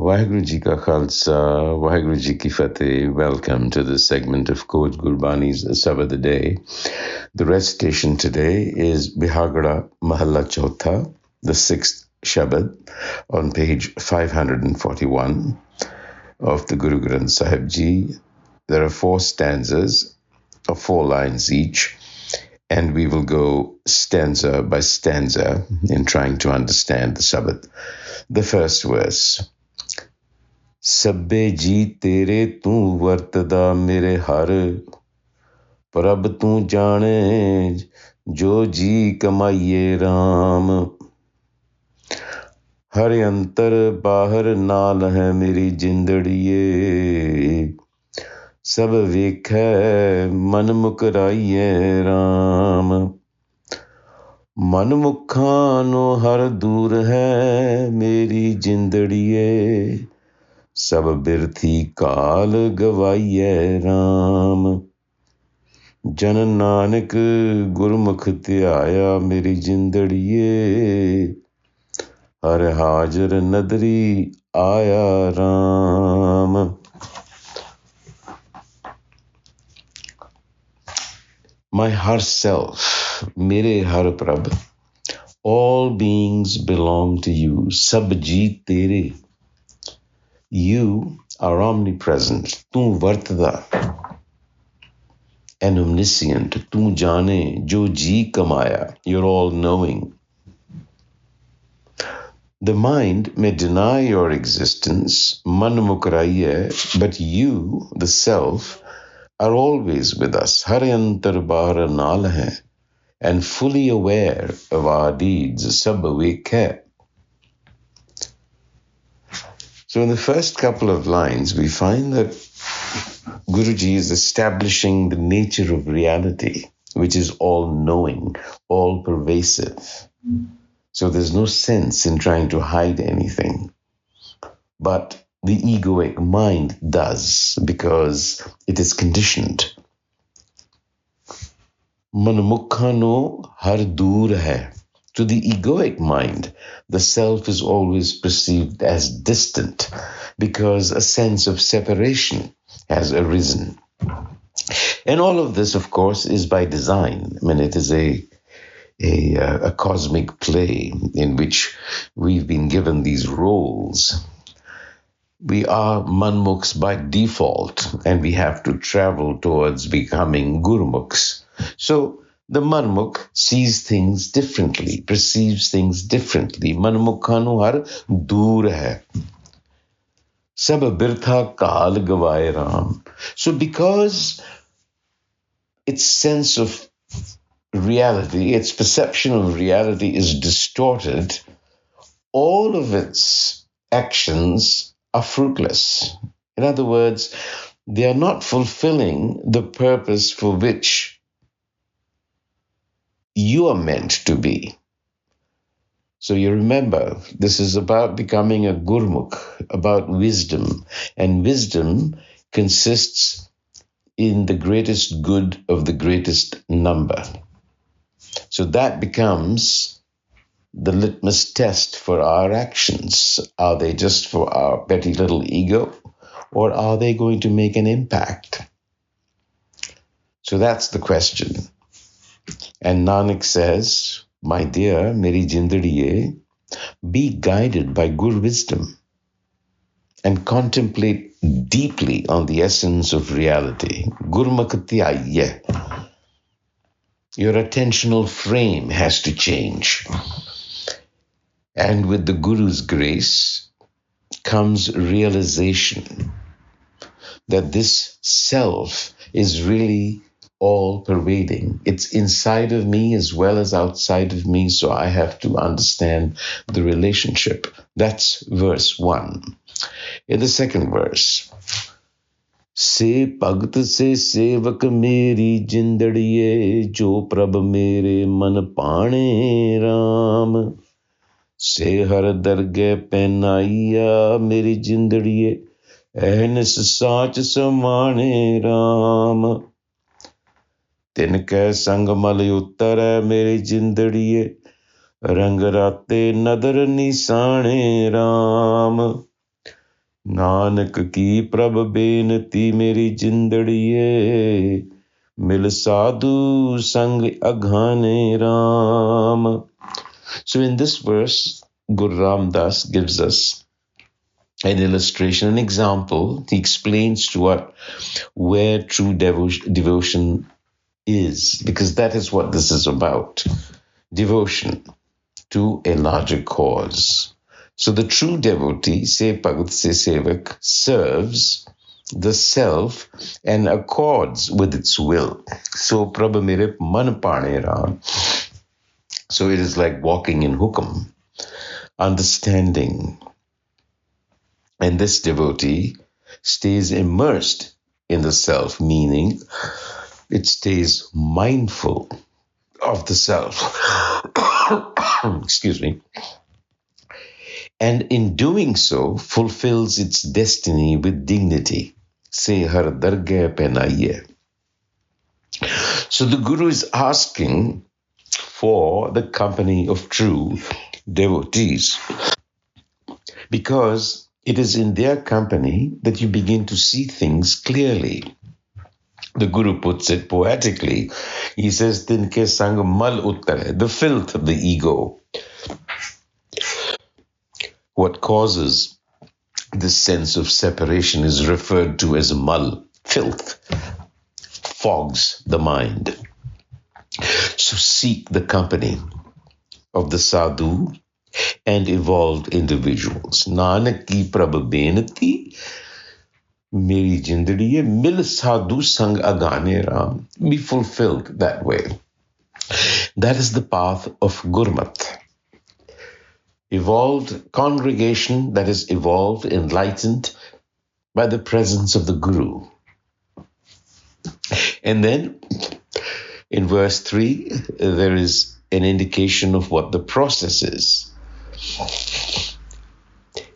Waheguru Ji Ka Khalsa, Waheguru Ji Ki Fateh. Welcome to this segment of Coach Gurbani's a-sabad-a-day. The recitation today is Bihagara Mahalla Chautha, the sixth Shabad, on page 541 of the Guru Granth Sahib Ji. There are 4 stanzas of 4 lines each, and we will go stanza by stanza in trying to understand the Sabbath. The first verse. Sabh Jee Tere tu vartada mere har, Prabh tu jaane jo ji kamaiye Ram. Har antar bahar naal hai meri jindadiye, Sab vekhe man mukaraiye Ram. मन मुखानो हर दूर है मेरी जिंदड़िए, सब बिरथी काल गवाइए राम. जन नानक गुरमुख ध्याया मेरी जिंदड़िए, हर हाजर नदरी आया Ram. My har self, mere har prabh, all beings belong to you. Sabh Jee Tere, you are omnipresent. Tu vartada, and omniscient. Tu jaane, jo ji kamaya, you're all knowing. The mind may deny your existence, man mukraiye, but you, the self, are always with us. Har antar bahar naal hai, and fully aware of our deeds. Sab vekhe. So in the first couple of lines, we find that Guruji is establishing the nature of reality, which is all-knowing, all-pervasive. So there's no sense in trying to hide anything. But the egoic mind does, because it is conditioned. Manmukhano har dur hai. To the egoic mind, the self is always perceived as distant, because a sense of separation has arisen. And all of this, of course, is by design. I mean, it is a cosmic play in which we've been given these roles. We are manmukhs by default, and we have to travel towards becoming gurmukhs. So the manmukh sees things differently, perceives things differently. Manmukhanu har dur hai. Sab birtha kaal gavaye Ram. So because its sense of reality, its perception of reality is distorted, all of its actions are fruitless. In other words, they are not fulfilling the purpose for which you are meant to be. So you remember, this is about becoming a gurmukh, about wisdom. And wisdom consists in the greatest good of the greatest number. So that becomes the litmus test for our actions. Are they just for our petty little ego, or are they going to make an impact? So that's the question. And Nanak says, my dear, meri jindadiye, be guided by Gur wisdom and contemplate deeply on the essence of reality. Gurmukhatiyaya. Your attentional frame has to change. And with the Guru's grace comes realization that this self is really all-pervading. It's inside of me as well as outside of me, so I have to understand the relationship. That's verse 1. In the second verse, Se Bhagat se sevak meri jindadiye, Jo prabh mere man paane Ram. Se har darge penaiya meri jindadiye, Ehnis saach samane Ram. Tinke sang mal uttare meri jindadiye, Rang rate nadar nisane Ram. Nanak की प्रभ बेनती मेरी जिंदड़िए मिल साधु संग अघाने Ram. So in this verse, Guru Ram Das gives us an illustration, an example. He explains to us where true devotion is, because that is what this is about. Devotion to a larger cause. So the true devotee, se Bhagat se Sevak, serves the self and accords with its will. So Prabhu mere man paane ram. So it is like walking in hukam, understanding. And this devotee stays immersed in the self, meaning it stays mindful of the self. Excuse me. And in doing so, fulfills its destiny with dignity. Se har dargah penaiye. So the Guru is asking for the company of true devotees, because it is in their company that you begin to see things clearly. The Guru puts it poetically. He says, Tinke sang mal uttare, the filth of the ego. What causes this sense of separation is referred to as mal, filth, fogs the mind. So seek the company of the sadhu and evolved individuals. Nanak ki prabh benati, meri jindadiye mil sadhu sang agane ram. Be fulfilled that way. That is the path of Gurmat. Evolved congregation that is evolved, enlightened by the presence of the Guru. And then in verse 3, there is an indication of what the process is.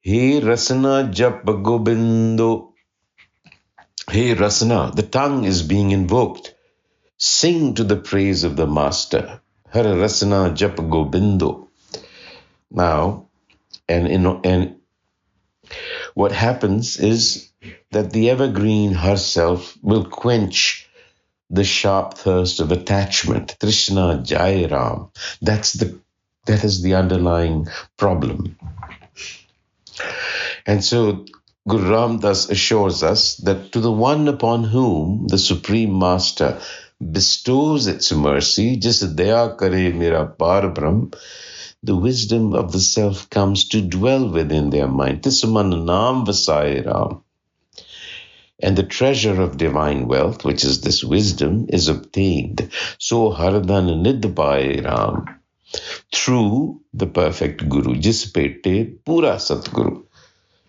He Rasana Jap Gobindo. Hey Rasana, the tongue is being invoked. Sing to the praise of the Master. Har Rasana Jap Gobindo. Now, and what happens is that the evergreen herself will quench the sharp thirst of attachment. Trishna Jai Ram. That is the underlying problem. And so Guru Ram Das assures us that to the one upon whom the Supreme Master bestows its mercy, just daya kare mera par brahm, the wisdom of the self comes to dwell within their mind. Tisman naam vasai ram. And the treasure of divine wealth, which is this wisdom, is obtained. So hardhan nidbhai ram. Through the perfect Guru. Jis pete pura Satguru.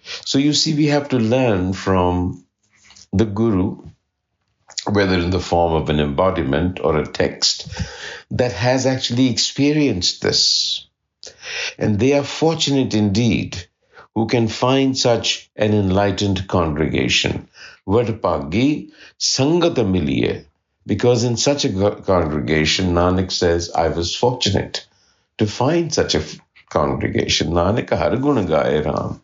So you see, we have to learn from the Guru, whether in the form of an embodiment or a text, that has actually experienced this. And they are fortunate indeed who can find such an enlightened congregation. Vadpagi Sangata Miliye. Because in such a congregation, Nanak says, I was fortunate to find such a congregation. Nanak har gun gaye ram.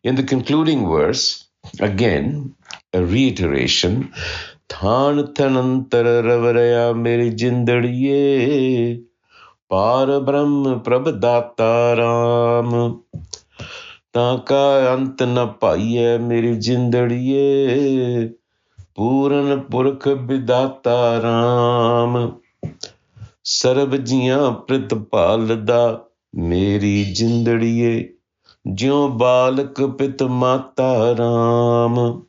In the concluding verse, again, a reiteration. Than thanantar ravaraya meri jindadiye. Par Brahm Prabh Data Ram. Taka ant na paiye meri jindadiye. Puran Purkh Bidata Ram. Sarab jiyan pritpalda meri jindadiye. Jyon balak pit mata Ram.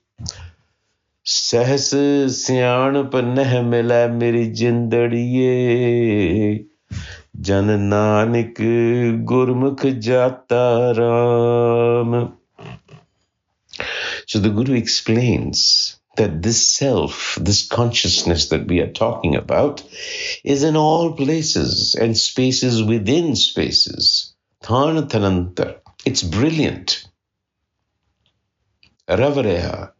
Sahas syanp neh mila meri jindadiye. Jan Nanak Gurmukh Jata Ram. So the Guru explains that this self, this consciousness that we are talking about, is in all places and spaces within spaces. Than Thanantar. It's brilliant. Ravareha.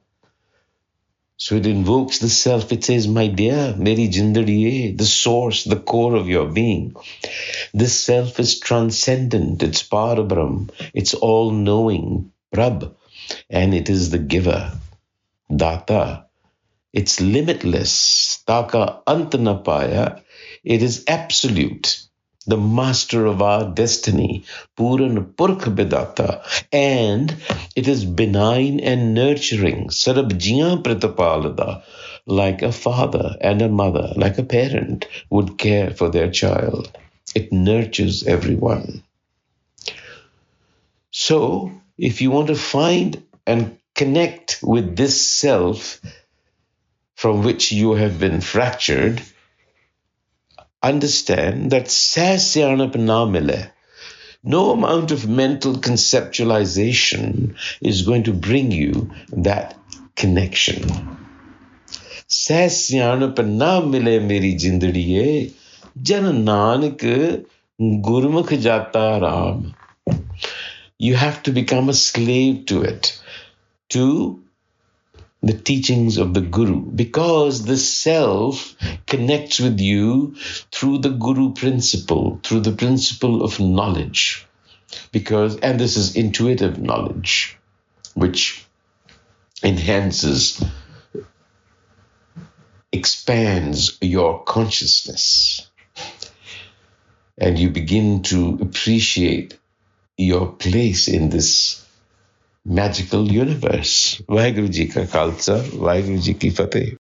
So it invokes the self. It says, my dear, Meri Jindadiye, the source, the core of your being. This self is transcendent. It's Parabrahm. It's all-knowing, Prabh, and it is the giver, Data. It's limitless. Taka ant na paya. It is absolute. The master of our destiny. Puran Purkh Bidata. And it is benign and nurturing. Sabh Jee Tere. Like a father and a mother, like a parent would care for their child. It nurtures everyone. So, if you want to find and connect with this self from which you have been fractured, understand that sasyanap na mile. No amount of mental conceptualization is going to bring you that connection. Sasyanap na mile meri jindadiye, jan nanak gurmukh jata ram. You have to become a slave to it, to the teachings of the Guru, because the self connects with you through the Guru principle, through the principle of knowledge. And this is intuitive knowledge, which enhances, expands your consciousness. And you begin to appreciate your place in this magical universe. Vaheguru Ji ka Khalsa, Vaheguru Ji ki Fateh.